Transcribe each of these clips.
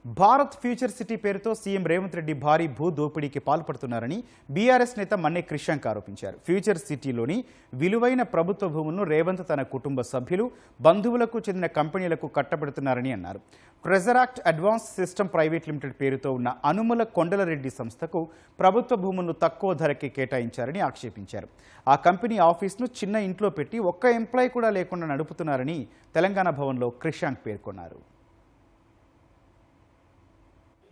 Bharat future city పేరుతో CM Revanth Reddy భారీ భూ దోపిడీకి పాల్పడుతున్నారని బీఆర్ఎస్ నేత మన్నే క్రిషాంక్ ఆరోపించారు. ఫ్యూచర్ సిటీలోని విలువైన ప్రభుత్వ భూములను రేవంత్ తన కుటుంబ సభ్యులు, బంధువులకు చెందిన కంపెనీలకు కట్టబెడుతున్నారని అన్నారు. ట్రెజరాక్ట్ అడ్వాన్స్ సిస్టమ్ ప్రైవేట్ లిమిటెడ్ పేరుతో ఉన్న అనుముల కొండలరెడ్డి సంస్థకు ప్రభుత్వ భూములను తక్కువ ధరకే కేటాయించారని ఆక్షేపించారు. ఆ కంపెనీ ఆఫీస్ను చిన్న ఇంట్లో పెట్టి ఒక్క ఎంప్లాయీ కూడా లేకుండా నడుపుతున్నారని తెలంగాణ భవన్లో క్రిషాంక్ పేర్కొన్నారు.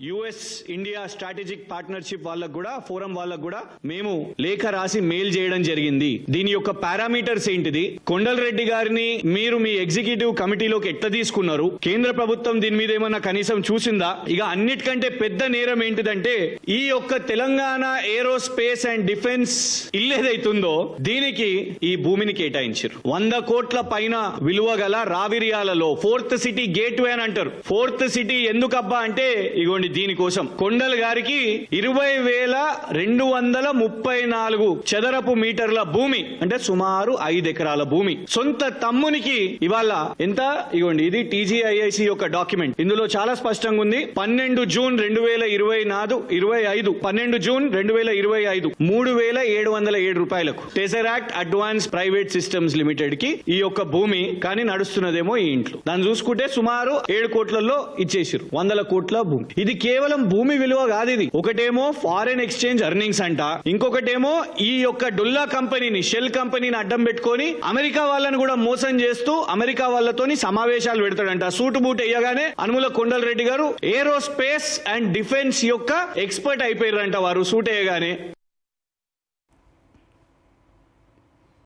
యుఎస్ ఇండియా స్ట్రాటజిక్ పార్ట్నర్షిప్ వాళ్ళకు కూడా ఫోరం వాళ్ళకు కూడా మేము లేఖ రాసి మెయిల్ చేయడం జరిగింది. దీని యొక్క పారామీటర్స్ ఏంటిది, కొండలరెడ్డి గారిని మీరు మీ ఎగ్జిక్యూటివ్ కమిటీలోకి ఎట్లా తీసుకున్నారు, కేంద్ర ప్రభుత్వం దీని మీద ఏమన్నా కనీసం చూసిందా? ఇక అన్నిటికంటే పెద్ద నేరం ఏంటిదంటే ఈ యొక్క తెలంగాణ ఏరోస్పేస్ అండ్ డిఫెన్స్ ఇల్లు ఏదైతుందో దీనికి ఈ భూమిని కేటాయించారు. 100 కోట్ల పైన విలువ గల రావిరియాలలో ఫోర్త్ సిటీ గేట్ వే అని అంటారు. ఫోర్త్ సిటీ ఎందుకబ్బా అంటే ఇగోండి దీనికోసం కొండల్ గారికి 20,234 చదరపు మీటర్ల భూమి అంటే సుమారు 5 ఎకరాల భూమి సొంత తమ్మునికి ఇవాళ ఎంత, ఇగోండి ఇది టీజీఐఐసి యొక్క డాక్యుమెంట్. ఇందులో చాలా స్పష్టంగా ఉంది. 12 జూన్ 2025 12 జూన్ 2025 3,707 రూపాయలకు టెసరాక్ట్ అడ్వాన్స్ ప్రైవేట్ సిస్టమ్స్ లిమిటెడ్ కి ఈ యొక్క భూమి కానీ నడుస్తున్నదేమో ఈ ఇంట్లో. దాన్ని చూసుకుంటే సుమారు 7 కోట్లలో ఇచ్చేసారు. 100 కోట్ల భూమి. ఇది కేవలం భూమి విలువ కాదు. ఇది ఒకటేమో ఫారెన్ ఎక్స్చేంజ్ ఎర్నింగ్స్ అంట, ఇంకొకటేమో ఈ యొక్క డొల్లా కంపెనీని, షెల్ కంపెనీని అడ్డం పెట్టుకొని అమెరికా వాళ్ళని కూడా మోసం చేస్తూ అమెరికా వాళ్ళతోని సమావేశాలు పెడతాడంట. సూటు బూట్ వేయగానే అనుముల కొండలరెడ్డి గారు ఏరోస్పేస్ అండ్ డిఫెన్స్ యొక్క ఎక్స్పర్ట్ అయిపోయారంట వారు సూట్ వేయగానే.